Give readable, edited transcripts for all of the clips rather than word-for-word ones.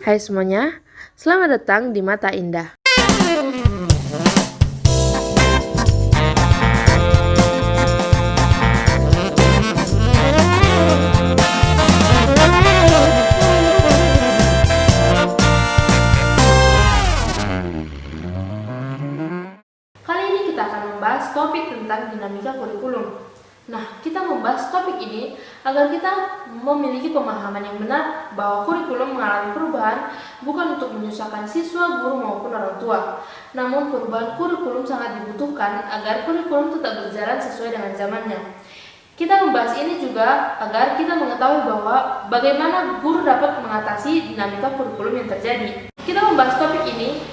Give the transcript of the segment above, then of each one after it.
Hai semuanya, selamat datang di Mata Indah. Kali ini kita akan membahas topik tentang dinamika kurikulum. Nah, kita membahas topik ini agar kita memiliki pemahaman yang benar bahwa kurikulum mengalami perubahan bukan untuk menyusahkan siswa, guru maupun orang tua. Namun perubahan kurikulum sangat dibutuhkan agar kurikulum tetap berjalan sesuai dengan zamannya. Kita membahas ini juga agar kita mengetahui bahwa bagaimana guru dapat mengatasi dinamika kurikulum yang terjadi. Kita membahas topik ini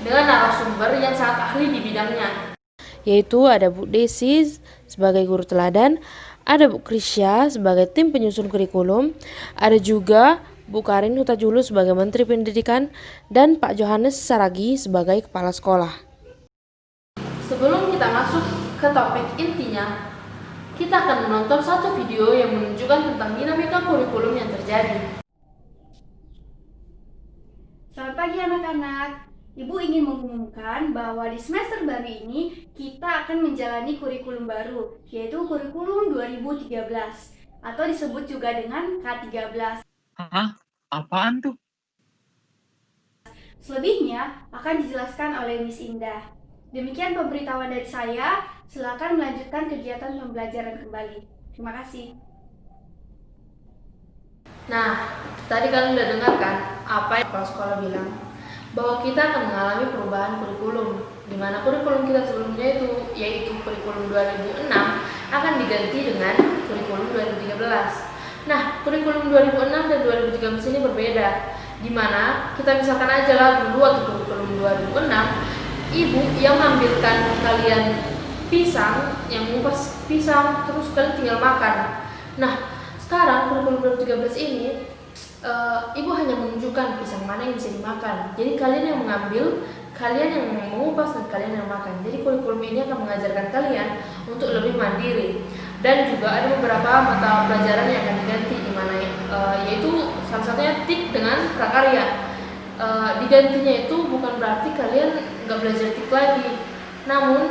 dengan narasumber yang sangat ahli di bidangnya, yaitu ada Bu Desi sebagai guru teladan, ada Bu Krisya sebagai tim penyusun kurikulum, ada juga Bu Karin Hutajulu sebagai Menteri Pendidikan, dan Pak Johannes Saragi sebagai Kepala Sekolah. Sebelum kita masuk ke topik intinya, kita akan menonton satu video yang menunjukkan tentang dinamika kurikulum yang terjadi. Selamat pagi anak-anak. Ibu ingin mengumumkan bahwa di semester baru ini kita akan menjalani kurikulum baru, yaitu kurikulum 2013 atau disebut juga dengan K13. Hah? Apaan tuh? Selebihnya akan dijelaskan oleh Miss Indah. Demikian pemberitahuan dari saya, silakan melanjutkan kegiatan pembelajaran kembali. Terima kasih. Nah, tadi kalian udah dengar kan apa yang kepala sekolah bilang? Bahwa kita akan mengalami perubahan kurikulum, di mana kurikulum kita sebelumnya yaitu kurikulum 2006 akan diganti dengan kurikulum 2013. Nah, kurikulum 2006 dan 2013 ini berbeda, di mana kita misalkan aja lah dulu waktu kurikulum 2006, ibu yang mengambilkan kalian pisang, yang mengupas pisang, terus kalian tinggal makan. Nah, sekarang kurikulum 2013 ini ibu hanya menunjukkan pisang mana yang bisa dimakan. Jadi kalian yang mengambil, kalian yang mengupas, dan kalian yang makan. Jadi kurikulum ini akan mengajarkan kalian untuk lebih mandiri. Dan juga ada beberapa mata pelajaran yang akan diganti, di mana yaitu salah satunya TIK dengan prakarya. Digantinya itu bukan berarti kalian nggak belajar TIK lagi, namun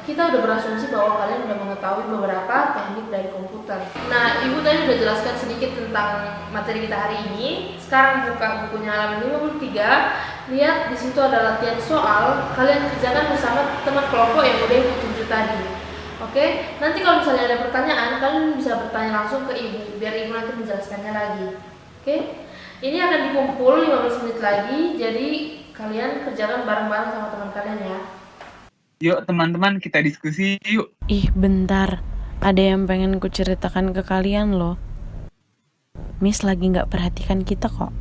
kita udah berasumsi bahwa kalian udah mengetahui beberapa teknik dari komputer. Nah, ibu tadi udah jelaskan sedikit tentang materi kita hari ini. Sekarang buka bukunya halaman 53. Lihat di situ ada latihan soal. Kalian kerjakan bersama teman kelompok yang udah ibu tunjuk tadi. Oke, nanti kalau misalnya ada pertanyaan, kalian bisa bertanya langsung ke ibu, biar ibu nanti menjelaskannya lagi. Oke, ini akan dikumpul 15 menit lagi. Jadi kalian kerjakan bareng-bareng sama teman kalian ya. Yuk teman-teman, kita diskusi yuk. Ih, bentar. Ada yang pengen ku ceritakan ke kalian loh. Miss lagi gak perhatikan kita kok.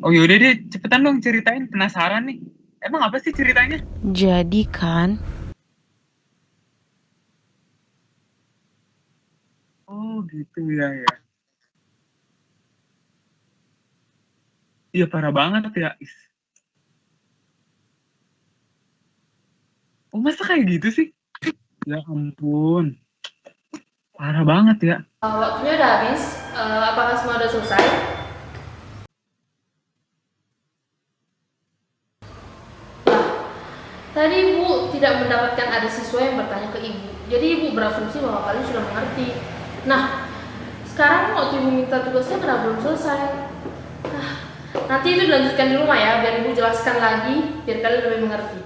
Oh yaudah deh, cepetan dong ceritain, penasaran nih. Emang apa sih ceritanya? Jadi kan, Oh gitu ya. Iya parah banget ya. Oh masa kayak gitu sih? Ya ampun. Parah banget ya. Waktunya udah habis. Apakah semua udah selesai? Tadi ibu tidak mendapatkan ada siswa yang bertanya ke ibu. Jadi ibu berasumsi bahwa kalian sudah mengerti. Nah, sekarang waktu ibu minta tugasnya kenapa belum selesai? Nah, nanti itu dilanjutkan di rumah ya, biar ibu jelaskan lagi, biar kalian lebih mengerti.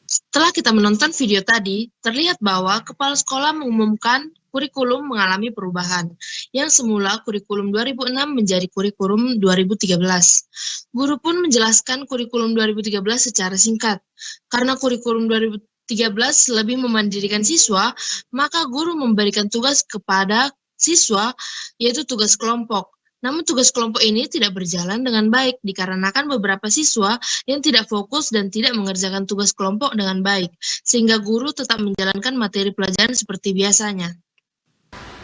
Setelah kita menonton video tadi, terlihat bahwa kepala sekolah mengumumkan kurikulum mengalami perubahan, yang semula kurikulum 2006 menjadi kurikulum 2013. Guru pun menjelaskan kurikulum 2013 secara singkat. Karena kurikulum 2013 lebih memandirikan siswa, maka guru memberikan tugas kepada siswa, yaitu tugas kelompok. Namun tugas kelompok ini tidak berjalan dengan baik dikarenakan beberapa siswa yang tidak fokus dan tidak mengerjakan tugas kelompok dengan baik, sehingga guru tetap menjalankan materi pelajaran seperti biasanya.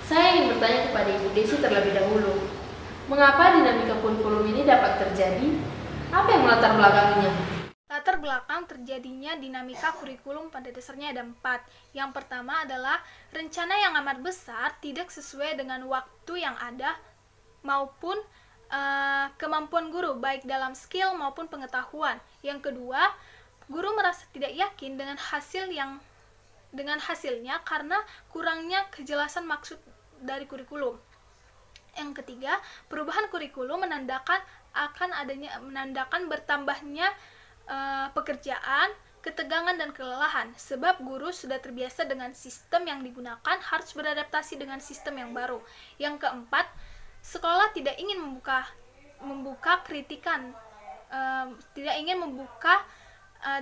Saya ingin bertanya kepada Ibu Desi terlebih dahulu. Mengapa dinamika kurikulum ini dapat terjadi? Apa yang melatar belakanginya? Latar belakang terjadinya dinamika kurikulum pada dasarnya ada 4. Yang pertama adalah rencana yang amat besar tidak sesuai dengan waktu yang ada. maupun kemampuan guru, baik dalam skill maupun pengetahuan. Yang kedua, guru merasa tidak yakin dengan hasilnya karena kurangnya kejelasan maksud dari kurikulum. Yang ketiga, perubahan kurikulum menandakan bertambahnya pekerjaan, ketegangan dan kelelahan, sebab guru sudah terbiasa dengan sistem yang digunakan, harus beradaptasi dengan sistem yang baru. Yang keempat, sekolah tidak ingin membuka kritikan, tidak ingin membuka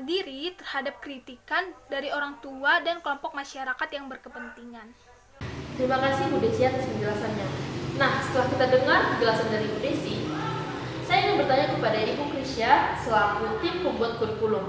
diri terhadap kritikan dari orang tua dan kelompok masyarakat yang berkepentingan. Terima kasih Bu Desi atas penjelasannya. Nah, setelah kita dengar penjelasan dari Bu Desi, saya ingin bertanya kepada Ibu Krisya selaku tim pembuat kurikulum.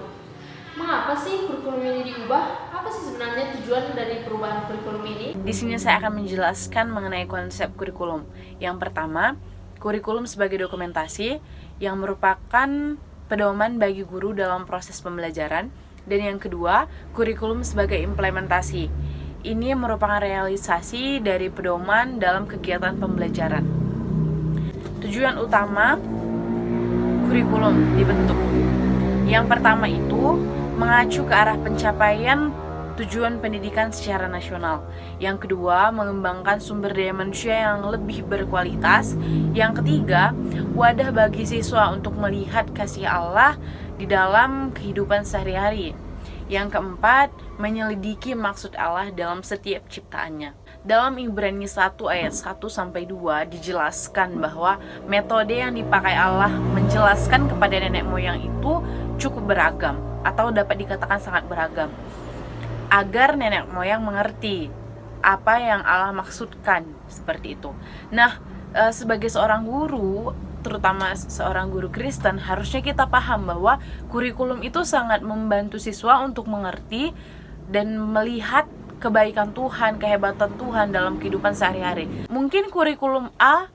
Mengapa sih kurikulum ini diubah? Apa sih sebenarnya tujuan dari perubahan kurikulum ini? Di sini saya akan menjelaskan mengenai konsep kurikulum. Yang pertama, kurikulum sebagai dokumentasi yang merupakan pedoman bagi guru dalam proses pembelajaran. Dan yang kedua, kurikulum sebagai implementasi. Ini merupakan realisasi dari pedoman dalam kegiatan pembelajaran. Tujuan utama kurikulum dibentuk. Yang pertama itu mengacu ke arah pencapaian tujuan pendidikan secara nasional. Yang kedua, mengembangkan sumber daya manusia yang lebih berkualitas. Yang ketiga, wadah bagi siswa untuk melihat kasih Allah di dalam kehidupan sehari-hari. Yang keempat, menyelidiki maksud Allah dalam setiap ciptaannya. Dalam Ibrani 1 ayat 1-2 dijelaskan bahwa metode yang dipakai Allah menjelaskan kepada nenek moyang itu cukup beragam atau dapat dikatakan sangat beragam, agar nenek moyang mengerti apa yang Allah maksudkan, seperti itu. Nah, sebagai seorang guru, terutama seorang guru Kristen, harusnya kita paham bahwa kurikulum itu sangat membantu siswa untuk mengerti dan melihat kebaikan Tuhan, kehebatan Tuhan dalam kehidupan sehari-hari. Mungkin kurikulum A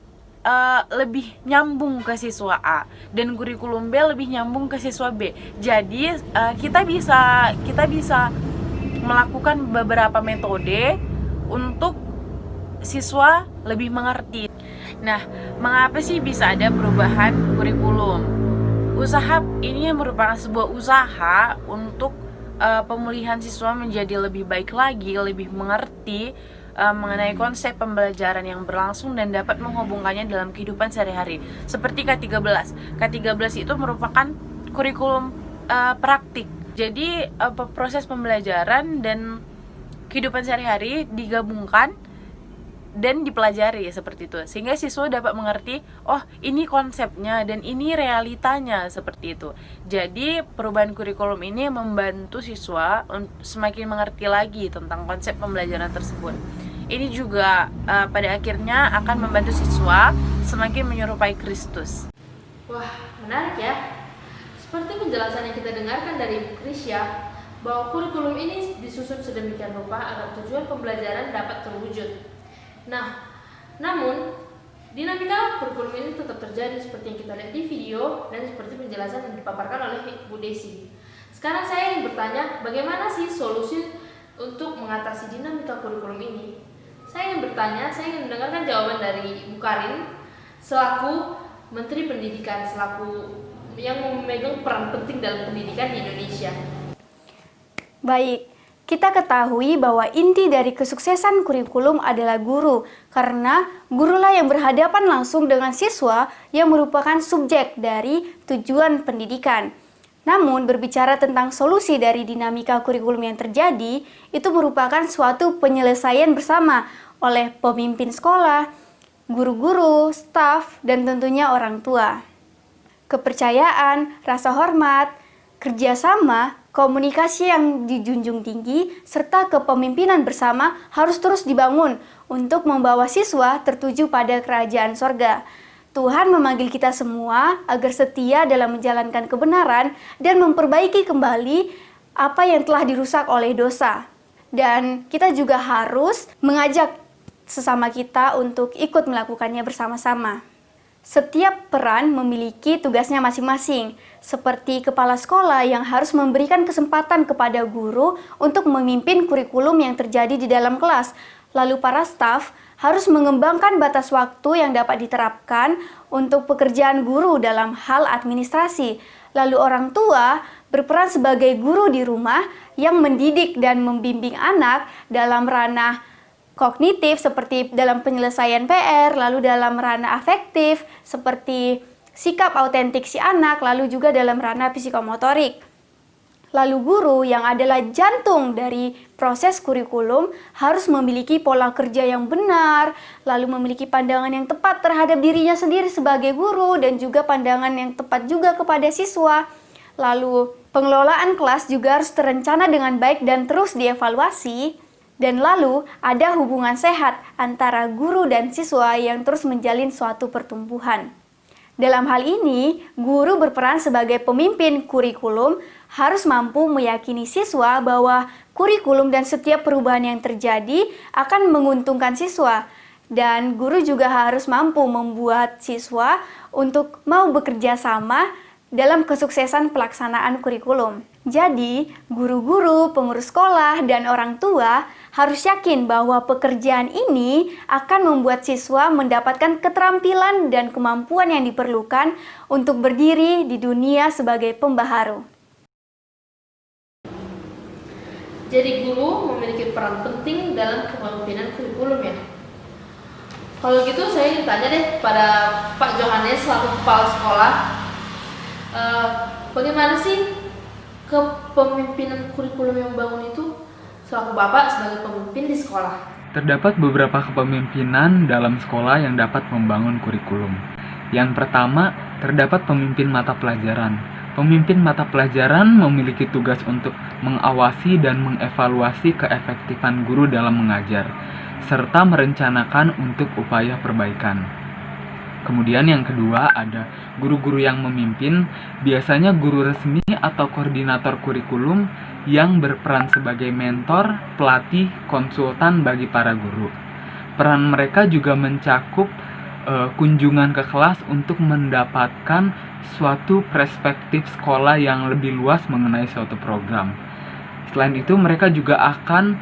lebih nyambung ke siswa A dan kurikulum B lebih nyambung ke siswa B. Jadi kita bisa melakukan beberapa metode untuk siswa lebih mengerti. Nah, mengapa sih bisa ada perubahan kurikulum? Usaha ini merupakan sebuah usaha untuk pemulihan siswa menjadi lebih baik lagi, lebih mengerti mengenai konsep pembelajaran yang berlangsung dan dapat menghubungkannya dalam kehidupan sehari-hari. Seperti K13. K13 itu merupakan kurikulum praktik. Jadi proses pembelajaran dan kehidupan sehari-hari digabungkan dan dipelajari seperti itu, sehingga siswa dapat mengerti, oh ini konsepnya dan ini realitanya, seperti itu. Jadi perubahan kurikulum ini membantu siswa semakin mengerti lagi tentang konsep pembelajaran tersebut. Ini juga pada akhirnya akan membantu siswa semakin menyerupai Kristus. Wah, menarik ya. Seperti penjelasan yang kita dengarkan dari Bu Krisya, bahwa kurikulum ini disusun sedemikian rupa agar tujuan pembelajaran dapat terwujud. Nah, namun dinamika kurikulum ini tetap terjadi seperti yang kita lihat di video dan seperti penjelasan yang dipaparkan oleh Bu Desi. Sekarang saya ingin bertanya, bagaimana sih solusi untuk mengatasi dinamika kurikulum ini? Saya ingin mendengarkan jawaban dari Bu Karin selaku Menteri Pendidikan, selaku yang memegang peran penting dalam pendidikan di Indonesia. Baik, kita ketahui bahwa inti dari kesuksesan kurikulum adalah guru, karena gurulah yang berhadapan langsung dengan siswa yang merupakan subjek dari tujuan pendidikan. Namun, berbicara tentang solusi dari dinamika kurikulum yang terjadi, itu merupakan suatu penyelesaian bersama oleh pemimpin sekolah, guru-guru, staf, dan tentunya orang tua. Kepercayaan, rasa hormat, kerjasama, komunikasi yang dijunjung tinggi, serta kepemimpinan bersama harus terus dibangun untuk membawa siswa tertuju pada kerajaan sorga. Tuhan memanggil kita semua agar setia dalam menjalankan kebenaran dan memperbaiki kembali apa yang telah dirusak oleh dosa. Dan kita juga harus mengajak sesama kita untuk ikut melakukannya bersama-sama. Setiap peran memiliki tugasnya masing-masing, seperti kepala sekolah yang harus memberikan kesempatan kepada guru untuk memimpin kurikulum yang terjadi di dalam kelas. Lalu para staf harus mengembangkan batas waktu yang dapat diterapkan untuk pekerjaan guru dalam hal administrasi. Lalu orang tua berperan sebagai guru di rumah yang mendidik dan membimbing anak dalam ranah kognitif seperti dalam penyelesaian PR, lalu dalam ranah afektif seperti sikap autentik si anak, lalu juga dalam ranah psikomotorik. Lalu guru yang adalah jantung dari proses kurikulum harus memiliki pola kerja yang benar, lalu memiliki pandangan yang tepat terhadap dirinya sendiri sebagai guru dan juga pandangan yang tepat juga kepada siswa. Lalu pengelolaan kelas juga harus terencana dengan baik dan terus dievaluasi. Dan lalu ada hubungan sehat antara guru dan siswa yang terus menjalin suatu pertumbuhan. Dalam hal ini, guru berperan sebagai pemimpin kurikulum harus mampu meyakini siswa bahwa kurikulum dan setiap perubahan yang terjadi akan menguntungkan siswa. Dan guru juga harus mampu membuat siswa untuk mau bekerja sama dalam kesuksesan pelaksanaan kurikulum. Jadi, guru-guru, pengurus sekolah, dan orang tua harus yakin bahwa pekerjaan ini akan membuat siswa mendapatkan keterampilan dan kemampuan yang diperlukan untuk berdiri di dunia sebagai pembaharu. Jadi guru memiliki peran penting dalam kepemimpinan kurikulum ya. Kalau gitu saya ingin tanya deh pada Pak Johannes selaku kepala sekolah, bagaimana sih kepemimpinan kurikulum yang bangun itu selaku Bapak sebagai pemimpin di sekolah? Terdapat beberapa kepemimpinan dalam sekolah yang dapat membangun kurikulum. Yang pertama, terdapat pemimpin mata pelajaran. Pemimpin mata pelajaran memiliki tugas untuk mengawasi dan mengevaluasi keefektifan guru dalam mengajar, serta merencanakan untuk upaya perbaikan. Kemudian yang kedua ada guru-guru yang memimpin, biasanya guru resmi atau koordinator kurikulum yang berperan sebagai mentor, pelatih, konsultan bagi para guru. Peran mereka juga mencakup kunjungan ke kelas untuk mendapatkan suatu perspektif sekolah yang lebih luas mengenai suatu program. Selain itu, mereka juga akan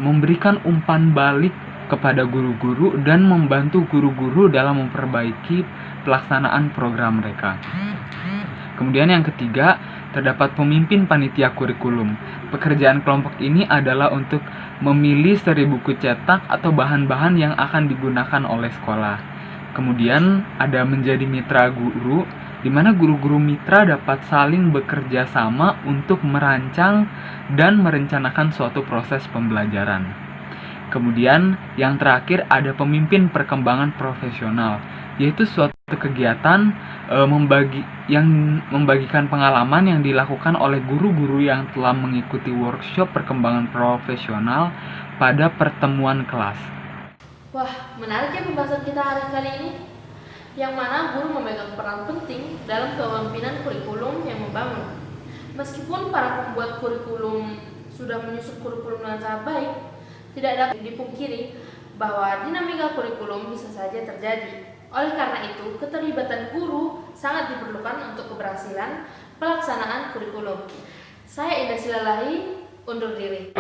memberikan umpan balik kepada guru-guru dan membantu guru-guru dalam memperbaiki pelaksanaan program mereka. Kemudian yang ketiga, terdapat pemimpin panitia kurikulum. Pekerjaan kelompok ini adalah untuk memilih seri buku cetak atau bahan-bahan yang akan digunakan oleh sekolah. Kemudian ada menjadi mitra guru, di mana guru-guru mitra dapat saling bekerja sama untuk merancang dan merencanakan suatu proses pembelajaran. Kemudian yang terakhir ada pemimpin perkembangan profesional, yaitu suatu kegiatan yang membagikan pengalaman yang dilakukan oleh guru-guru yang telah mengikuti workshop perkembangan profesional pada pertemuan kelas. Wah, menarik ya pembahasan kita hari kali ini, yang mana guru memegang peran penting dalam kepemimpinan kurikulum yang membangun. Meskipun para pembuat kurikulum sudah menyusun kurikulum dengan sangat baik, tidak dapat dipungkiri bahwa dinamika kurikulum bisa saja terjadi. Oleh karena itu, keterlibatan guru sangat diperlukan untuk keberhasilan pelaksanaan kurikulum. Saya Indah Silalahi, undur diri.